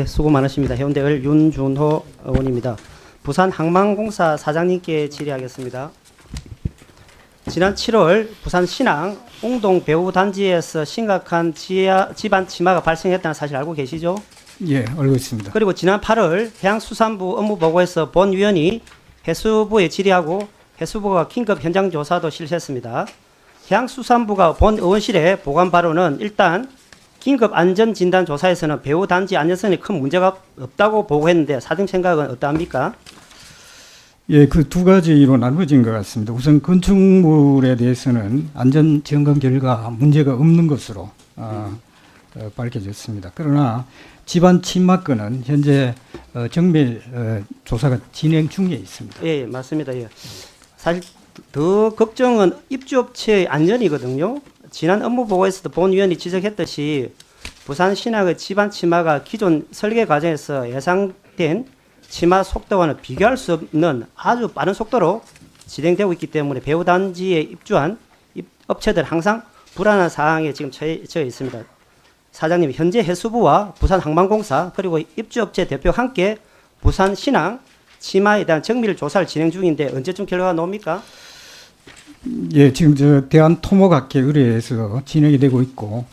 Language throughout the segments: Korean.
수고 많으십니다. 해운대을 윤준호 의원입니다. 부산항만공사 사장님께 질의하겠습니다. 지난 7월 부산 신항 웅동 배후단지에서 심각한 집안 침하가 발생했다는 사실 알고 계시죠? 예, 알고 있습니다. 그리고 지난 8월 해양수산부 업무보고에서 본 위원이 해수부에 질의하고 해수부가 긴급 현장 조사도 실시했습니다. 해양수산부가 본 의원실에 보관 바로는 일단 긴급 안전 진단 조사에서는 배후 단지 안전성에 큰 문제가 없다고 보고했는데 사장님 생각은 어떠합니까? 예, 그 두 가지로 나눠진 것 같습니다. 우선 건축물에 대해서는 안전 점검 결과 문제가 없는 것으로 밝혀졌습니다. 그러나 집안 침하건은 현재 정밀 조사가 진행 중에 있습니다. 예, 맞습니다. 예. 사실 더 걱정은 입주업체의 안전이거든요. 지난 업무보고에서도 본 위원이 지적했듯이 부산 신항의 집안 침하가 기존 설계 과정에서 예상된 침하 속도와는 비교할 수 없는 아주 빠른 속도로 진행되고 있기 때문에 배후 단지에 입주한 업체들 항상 불안한 상황에 지금 처해 있습니다. 사장님, 현재 해수부와 부산항만공사 그리고 입주업체 대표와 함께 부산 신항 침하에 대한 정밀 조사를 진행 중인데 언제쯤 결과가 나옵니까? 예, 지금 대한토목학회 의뢰에서 진행이 되고 있고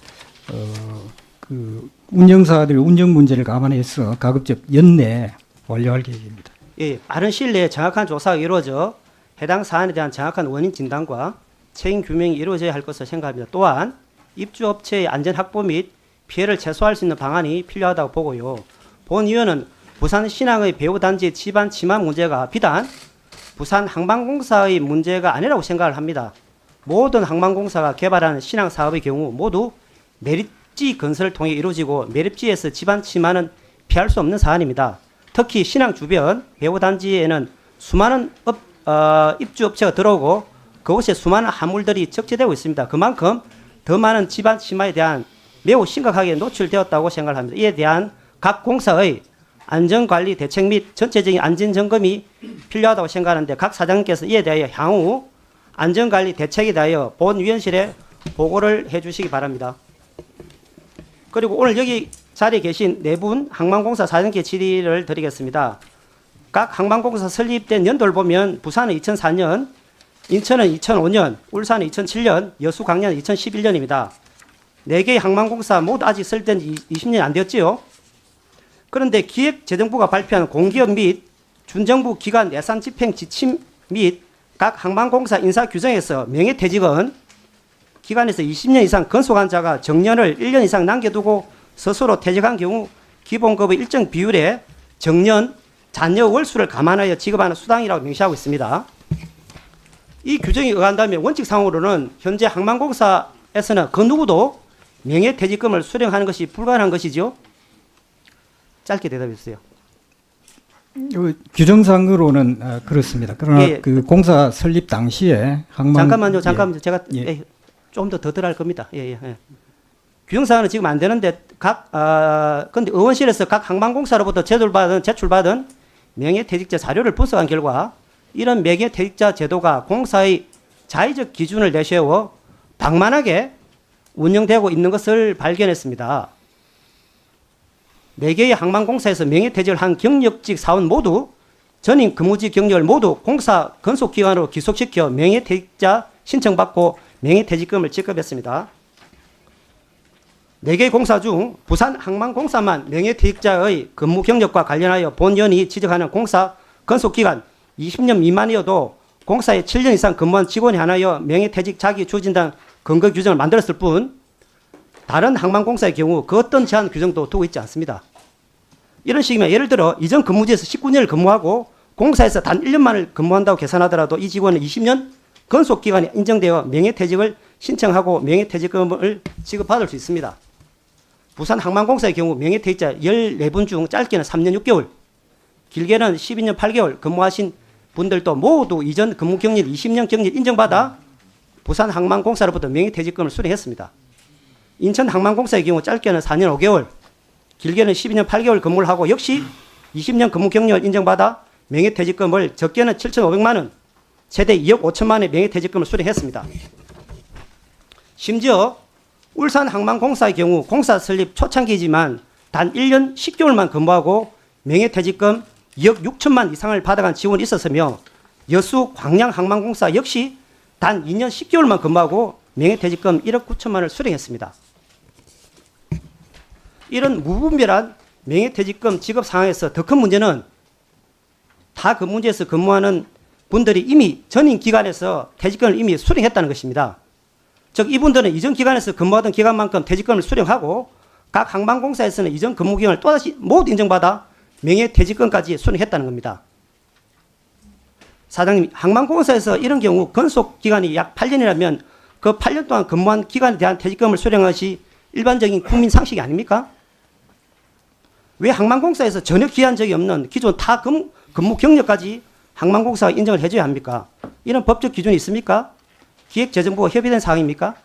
그 운영사들의 운영 문제를 감안해서 가급적 연내 완료할 계획입니다. 예, 빠른 시일 내에 정확한 조사가 이루어져 해당 사안에 대한 정확한 원인 진단과 책임 규명이 이루어져야 할 것으로 생각합니다. 또한 입주업체의 안전 확보 및 피해를 최소화할 수 있는 방안이 필요하다고 보고요. 본 위원은 부산 신항의 배후 단지 집안 침하 문제가 비단 부산 항만공사의 문제가 아니라고 생각을 합니다. 모든 항만공사가 개발하는 신항 사업의 경우 모두 매립지 건설을 통해 이루어지고 매립지에서 집안 침하는 피할 수 없는 사안입니다. 특히 신항 주변 배후 단지에는 수많은 입주업체가 들어오고 그곳에 수많은 화물들이 적재되고 있습니다. 그만큼 더 많은 집안 침하에 대한 매우 심각하게 노출되었다고 생각을 합니다. 이에 대한 각 공사의 안전관리 대책 및 전체적인 안전점검이 필요하다고 생각하는데 각 사장님께서 이에 대하여 향후 안전관리 대책에 대하여 본 위원실에 보고를 해주시기 바랍니다. 그리고 오늘 여기 자리에 계신 네 분 항만공사 사장님께 질의를 드리겠습니다. 각 항만공사 설립된 연도를 보면 부산은 2004년, 인천은 2005년, 울산은 2007년, 여수 강릉은 2011년입니다. 4개의 항만공사 모두 아직 설립된 지 20년이 안 되었지요. 그런데 기획재정부가 발표한 공기업 및 준정부 기관 예산 집행 지침 및 각 항만공사 인사 규정에서 명예퇴직은 기관에서 20년 이상 근속한 자가 정년을 1년 이상 남겨두고 스스로 퇴직한 경우 기본급의 일정 비율의 정년, 잔여 월수를 감안하여 지급하는 수당이라고 명시하고 있습니다. 이 규정에 의한다면 원칙상으로는 현재 항만공사에서는 그 누구도 명예퇴직금을 수령하는 것이 불가능한 것이죠. 짧게 대답해 주세요. 규정상으로는 그렇습니다. 그러나 예. 그 공사 설립 당시에 잠깐만요. 예. 제가 예. 좀 더 들어갈 겁니다. 규정상은 지금 안 되는데 근데 의원실에서 각 항만공사로부터 제출받은 명예퇴직자 자료를 분석한 결과 이런 명예퇴직자 제도가 공사의 자의적 기준을 내세워 방만하게 운영되고 있는 것을 발견했습니다. 4개의 항만공사에서 명예퇴직을 한 경력직 사원 모두 전임 근무지 경력을 모두 공사 근속기관으로 귀속시켜 명예퇴직자 신청받고 명예퇴직금을 지급했습니다. 4개의 공사 중 부산 항만공사만 명예퇴직자의 근무 경력과 관련하여 본위원이 지적하는 공사 근속기간 20년 미만이어도 공사에 7년 이상 근무한 직원이 하나여 명예퇴직 자기 추진단 근거 규정을 만들었을 뿐 다른 항만공사의 경우 그 어떤 제한 규정도 두고 있지 않습니다. 이런 식이면 예를 들어 이전 근무지에서 19년을 근무하고 공사에서 단 1년만을 근무한다고 계산하더라도 이 직원은 20년 근속기간이 인정되어 명예퇴직을 신청하고 명예퇴직금을 지급받을 수 있습니다. 부산 항만공사의 경우 명예퇴직자 14분 중 짧게는 3년 6개월, 길게는 12년 8개월 근무하신 분들도 모두 이전 근무 경력 20년 경력 인정받아 부산 항만공사로부터 명예퇴직금을 수령했습니다. 인천 항만공사의 경우 짧게는 4년 5개월, 길게는 12년 8개월 근무를 하고 역시 20년 근무 경력을 인정받아 명예퇴직금을 적게는 7,500만 원, 최대 2억 5천만 원의 명예퇴직금을 수령했습니다. 심지어 울산 항만공사의 경우 공사 설립 초창기이지만 단 1년 10개월만 근무하고 명예퇴직금 2억 6천만 이상을 받아간 지원이 있었으며 여수 광양항만공사 역시 단 2년 10개월만 근무하고 명예퇴직금 1억 9천만을 수령했습니다. 이런 무분별한 명예퇴직금 지급 상황에서 더 큰 문제는 다 그 문제에서 근무하는 분들이 이미 전임 기간에서 퇴직금을 이미 수령했다는 것입니다. 즉 이분들은 이전 기간에서 근무하던 기간만큼 퇴직금을 수령하고 각 항만공사에서는 이전 근무 기간을 또다시 모두 인정받아 명예퇴직금까지 수령했다는 겁니다. 사장님, 항만공사에서 이런 경우 근속 기간이 약 8년이라면 그 8년 동안 근무한 기간에 대한 퇴직금을 수령한 것이 일반적인 국민 상식이 아닙니까? 왜 항만공사에서 전혀 기한 적이 없는 기존 타 근무 경력까지 항만공사가 인정을 해줘야 합니까? 이런 법적 기준이 있습니까? 기획재정부와 협의된 사항입니까?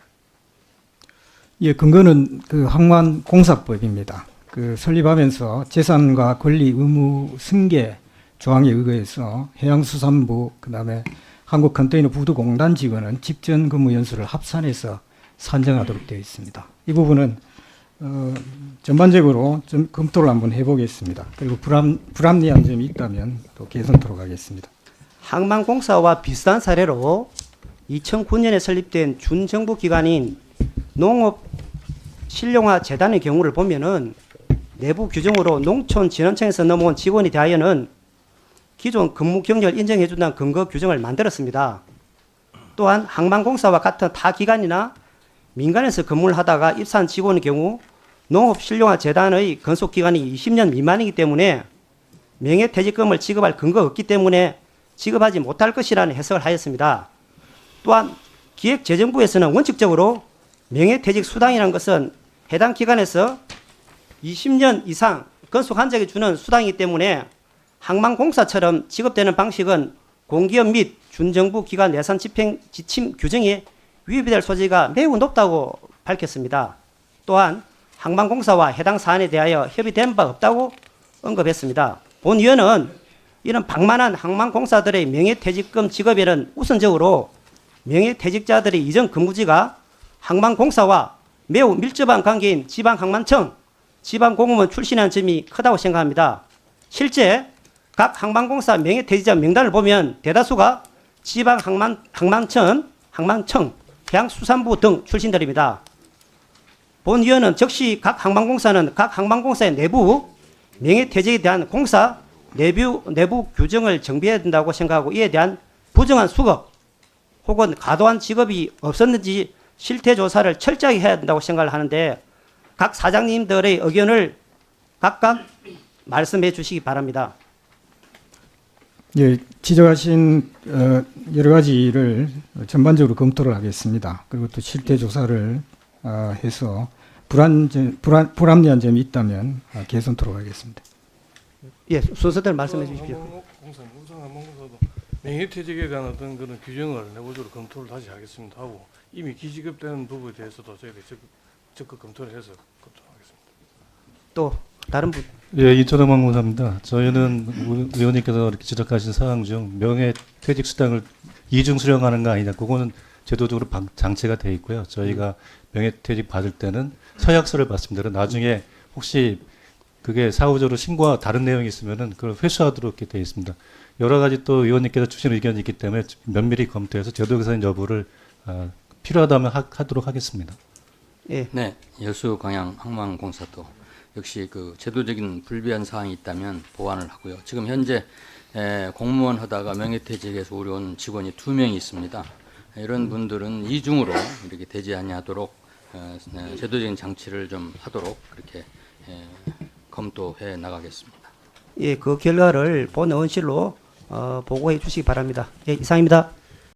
예, 근거는 그 항만공사법입니다. 그 설립하면서 재산과 권리 의무 승계 조항에 의거해서 해양수산부 그다음에 한국컨테이너부두공단 직원은 직전 근무 연수를 합산해서 산정하도록 되어 있습니다. 이 부분은 전반적으로 좀 검토를 한번 해보겠습니다. 그리고 불합리한 점이 있다면 또 개선토록 하겠습니다. 항만공사와 비슷한 사례로 2009년에 설립된 준정부 기관인 농업신용화재단의 경우를 보면은 내부 규정으로 농촌진흥청에서 넘어온 직원에 대하여는 기존 근무 경력을 인정해준다는 근거 규정을 만들었습니다. 또한 항만공사와 같은 타 기관이나 민간에서 근무를 하다가 입사한 직원의 경우 농업신용화재단의 근속기간이 20년 미만이기 때문에 명예퇴직금을 지급할 근거가 없기 때문에 지급하지 못할 것이라는 해석을 하였습니다. 또한 기획재정부에서는 원칙적으로 명예퇴직 수당이라는 것은 해당 기관에서 20년 이상 근속한 적이 주는 수당이기 때문에 항만공사처럼 지급되는 방식은 공기업 및 준정부 기관 예산 집행 지침 규정에 위협이 될 소지가 매우 높다고 밝혔습니다. 또한 항만공사와 해당 사안에 대하여 협의된 바 없다고 언급했습니다. 본 위원은 이런 방만한 항만공사들의 명예퇴직금 지급에는 우선적으로 명예퇴직자들의 이전 근무지가 항만공사와 매우 밀접한 관계인 지방항만청, 지방공무원 출신이라는 점이 크다고 생각합니다. 실제 각 항만공사 명예퇴직자 명단을 보면 대다수가 지방항만청, 해양수산부 등 출신들입니다. 본 위원은 즉시 각 항만공사는 각 항만공사의 내부 명예퇴직에 대한 공사 내부 규정을 정비해야 된다고 생각하고 이에 대한 부정한 수급 혹은 과도한 지급이 없었는지 실태조사를 철저하게 해야 된다고 생각을 하는데 각 사장님들의 의견을 각각 말씀해 주시기 바랍니다. 예, 지적하신 여러 가지를 전반적으로 검토를 하겠습니다. 그리고 또 실태 조사를 해서 불합리한 점이 있다면 개선토록 하겠습니다. 예, 순서대로 말씀해 주십시오. 우선항만공사도 명예퇴직에 대한 어떤 그런 규정을 내부적으로 검토를 다시 하겠습니다 하고 이미 기지급되는 부분에 대해서도 저희들이 적극 검토를 해서 검토하겠습니다. 또 다른 분. 예, 이철영 공사입니다. 저희는 의원님께서 이렇게 지적하신 사항 중 명예퇴직 수당을 이중 수령하는 거 아니냐, 그거는 제도적으로 장치가 돼 있고요. 저희가 명예퇴직 받을 때는 서약서를 받습니다. 나중에 혹시 그게 사후적으로 신고와 다른 내용이 있으면은 그걸 회수하도록 이렇게 돼 있습니다. 여러 가지 또 의원님께서 주신 의견이 있기 때문에 면밀히 검토해서 제도 개선 여부를 필요하다면 하도록 하겠습니다. 예. 네, 여수 광양 항만공사도 역시 그 제도적인 불비한 사항이 있다면 보완을 하고요. 지금 현재 공무원 하다가 명예퇴직에서 우려온 직원이 2명이 있습니다. 이런 분들은 이중으로 이렇게 되지 아니하도록 제도적인 장치를 좀 하도록 그렇게 검토해 나가겠습니다. 예, 그 결과를 본 의원실로 보고해 주시기 바랍니다. 예, 이상입니다.